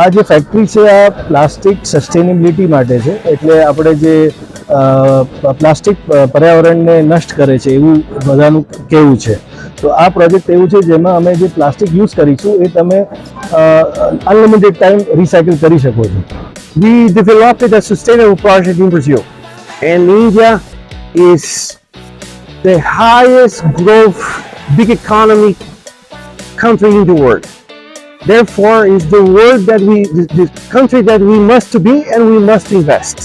આ જે ફેક્ટરી છે આ પ્લાસ્ટિક સસ્ટેનેબિલિટી માટે છે, એટલે આપણે જે પ્લાસ્ટિક પર્યાવરણને નષ્ટ કરે છે એવું બધાનું કહેવું છે. તો આ પ્રોજેક્ટ એવું છે જેમાં અમે જે પ્લાસ્ટિક યુઝ કરીશું એ તમે અનલિમિટેડ ટાઈમ રિસાયકલ કરી શકો છો. We developed a sustainable project in Brazil, and India is the highest growth, big economy country in the world. Therefore, it's the world that the country that we must be and we must invest.